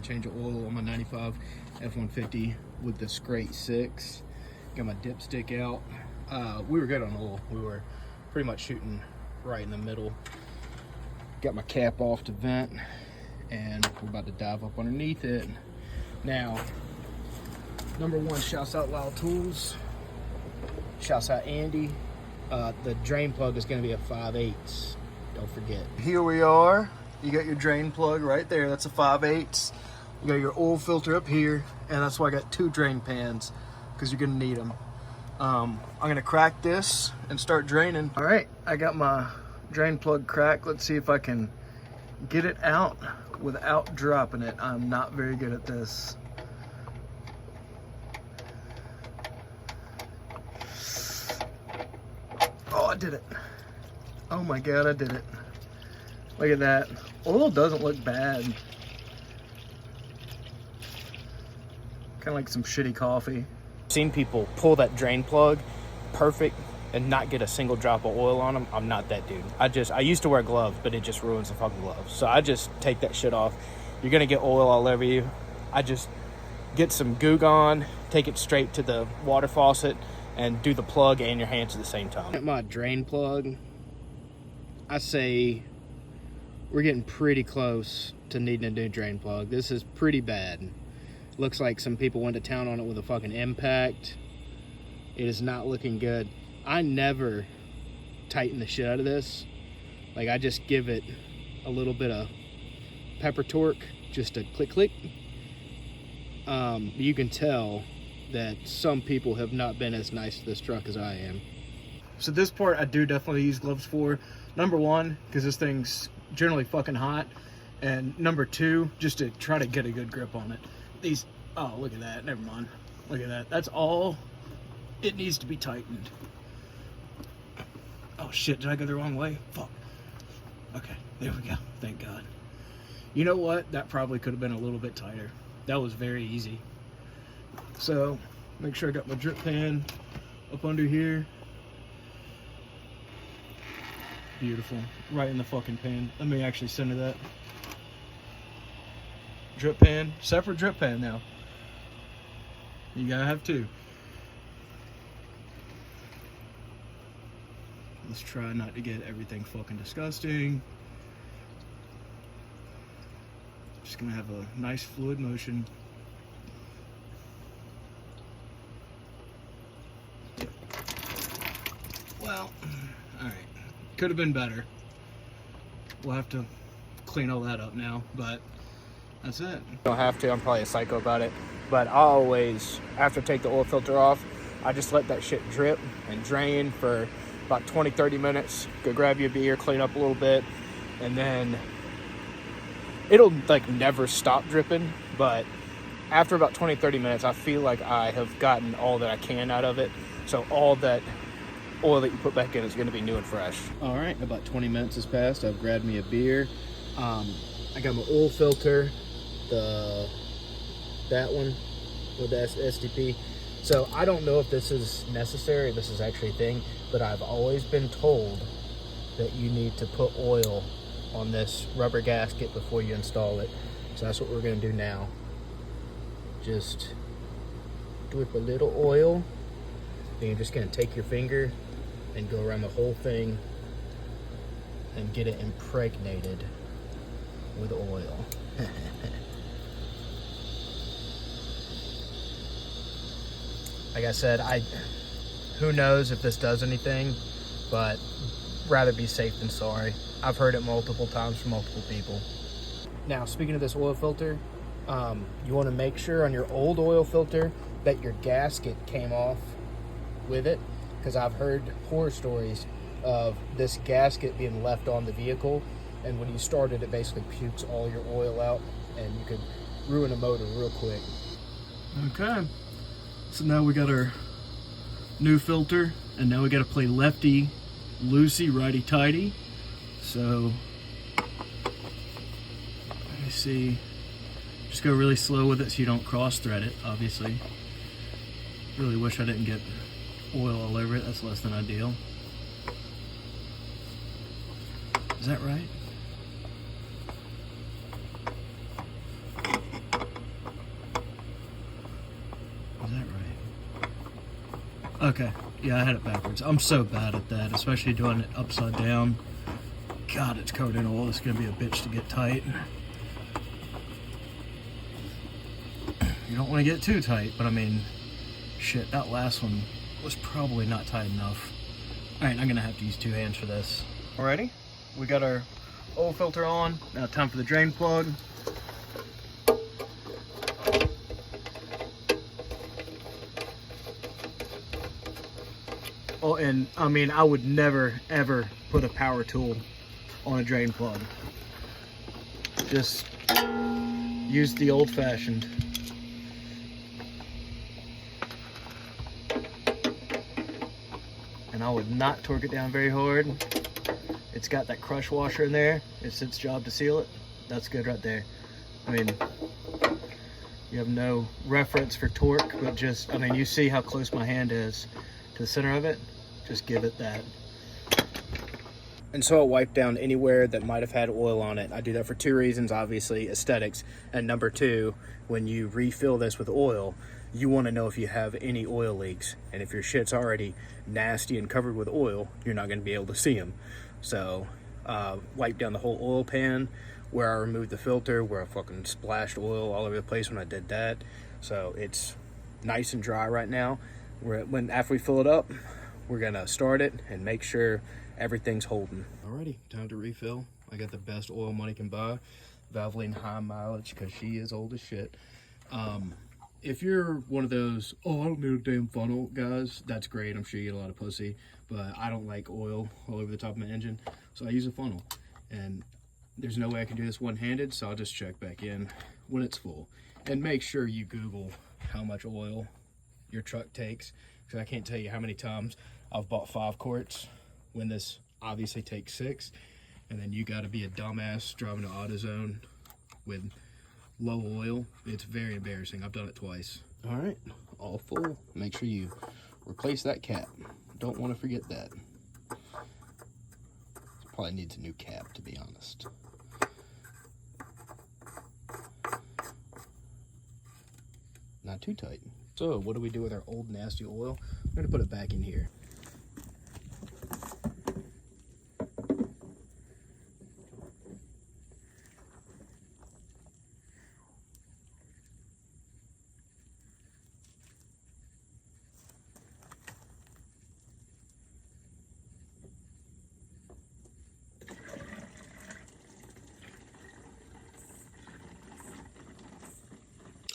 Change of oil on my 95 F-150 with the Scrate 6. Got my dipstick out. We were good on oil. We were pretty much shooting right in the middle. Got my cap off to vent, and we're about to dive up underneath it. Now, number one, shouts out Loud Tools. Shouts out Andy. The drain plug is going to be a 5/8. Don't forget. Here we are. You got your drain plug right there. That's a 5/8. You got your oil filter up here, and that's why I got 2 drain pans, because you're going to need them. I'm going to crack this and start draining. All right, I got my drain plug cracked. Let's see if I can get it out without dropping it. I'm not very good at this. Oh, I did it. Oh my God, I did it. Look at that. Oil doesn't look bad. Kind of like some shitty coffee. Seen people pull that drain plug perfect and not get a single drop of oil on them. I'm not that dude. I used to wear gloves, but it just ruins the fucking gloves. So I just take that shit off. You're gonna get oil all over you. I just get some Goo Gone, take it straight to the water faucet, and do the plug and your hands at the same time. At my drain plug, I say we're getting pretty close to needing a new drain plug. This is pretty bad. Looks like some people went to town on it with a fucking impact. It is not looking good. I never tighten the shit out of this. Like, I just give it a little bit of pepper torque, just a click click. You can tell that some people have not been as nice to this truck as I am. So this part I do definitely use gloves for. Number one, because this thing's generally fucking hot. And number two, just to try to get a good grip on it. These, oh, look at that, never mind. Look at that, that's all it needs to be tightened. Oh shit, did I go the wrong way? Fuck. Okay, there we go, thank God. You know what, that probably could have been a little bit tighter. That was very easy. So, make sure I got my drip pan up under here. Beautiful, right in the fucking pan. Let me actually center that. Drip pan, separate drip pan now. You gotta have 2. Let's try not to get everything fucking disgusting. Just gonna have a nice fluid motion. Well, alright. Could have been better. We'll have to clean all that up now, but that's it. Don't have to, I'm probably a psycho about it. But I always, after I take the oil filter off, I just let that shit drip and drain for about 20-30 minutes. Go grab you a beer, clean up a little bit, and then it'll like never stop dripping, but after about 20-30 minutes, I feel like I have gotten all that I can out of it. So all that oil that you put back in is gonna be new and fresh. All right, about 20 minutes has passed. I've grabbed me a beer. I got my oil filter, that one with the SDP. So I don't know if this is necessary, this is actually a thing, but I've always been told that you need to put oil on this rubber gasket before you install it. So that's what we're gonna do now. Just drip a little oil, then you're just gonna take your finger and go around the whole thing and get it impregnated with oil. Like I said, who knows if this does anything, but rather be safe than sorry. I've heard it multiple times from multiple people. Now, speaking of this oil filter, you want to make sure on your old oil filter that your gasket came off with it, because I've heard horror stories of this gasket being left on the vehicle, and when you start it, it basically pukes all your oil out, and you could ruin a motor real quick. Okay, so now we got our new filter, and now we got to play lefty loosey, righty tighty. So let me see, just go really slow with it so you don't cross thread it, obviously. Really wish I didn't get oil all over it, that's less than ideal. Is that right? Is that right? Okay. Yeah, I had it backwards. I'm so bad at that, especially doing it upside down. God, it's covered in oil. It's going to be a bitch to get tight. You don't want to get too tight, but I mean, shit, that last one was probably not tight enough. Alright, I'm going to have to use 2 hands for this. Alrighty, we got our oil filter on. Now time for the drain plug. Oh, and I mean, I would never, ever put a power tool on a drain plug. Just use the old-fashioned. And I would not torque it down very hard. It's got that crush washer in there. It's its job to seal it. That's good right there. I mean, you have no reference for torque, but just, I mean, you see how close my hand is to the center of it. Just give it that. And so I'll wipe down anywhere that might have had oil on it. I do that for 2 reasons, obviously, aesthetics. And number 2, when you refill this with oil, you want to know if you have any oil leaks. And if your shit's already nasty and covered with oil, you're not going to be able to see them. So wipe down the whole oil pan where I removed the filter, where I fucking splashed oil all over the place when I did that. So it's nice and dry right now. After we fill it up, we're going to start it and make sure everything's holding. Alrighty, time to refill. I got the best oil money can buy. Valvoline high mileage, because she is old as shit. If you're one of those, oh, I don't need a damn funnel guys, that's great. I'm sure you get a lot of pussy, but I don't like oil all over the top of my engine, so I use a funnel. And there's no way I can do this one-handed, so I'll just check back in when it's full. And make sure you Google how much oil your truck takes, because I can't tell you how many times I've bought 5 quarts when this obviously takes 6, and then you got to be a dumbass driving to AutoZone with low oil. It's very embarrassing. I've done it twice. All right, all full. Make sure you replace that cap. Don't want to forget that. Probably needs a new cap, to be honest. Not too tight. So what do we do with our old nasty oil? I'm going to put it back in here.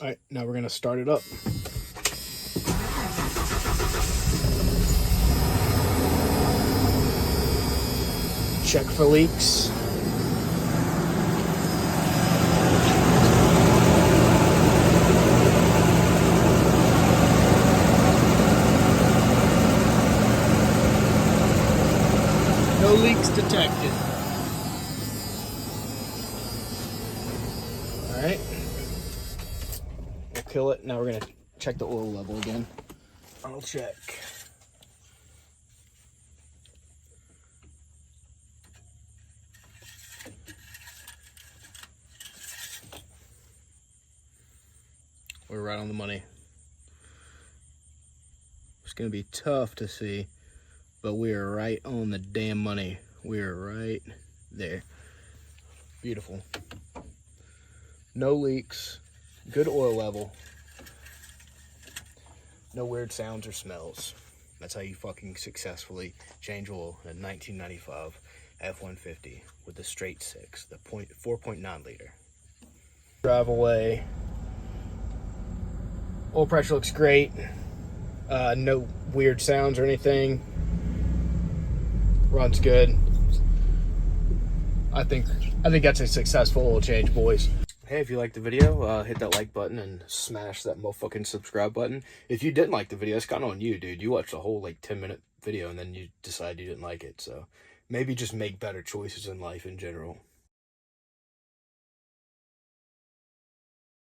All right, now we're gonna start it up. Check for leaks. No leaks detected. All right. Kill it. Now we're gonna check the oil level again. I'll check. We're right on the money. It's gonna be tough to see, but we are right on the damn money. We are right there. Beautiful. No leaks. Good oil level. No weird sounds or smells. That's how you fucking successfully change oil in a 1995 F-150 with the straight 6, the 4.9 liter. Drive away. Oil pressure looks great. No weird sounds or anything. Runs good. I think that's a successful oil change, boys. Hey, if you liked the video, hit that like button and smash that motherfucking subscribe button. If you didn't like the video, it's kind of on you, dude. You watched a whole, 10-minute video and then you decide you didn't like it. So maybe just make better choices in life in general.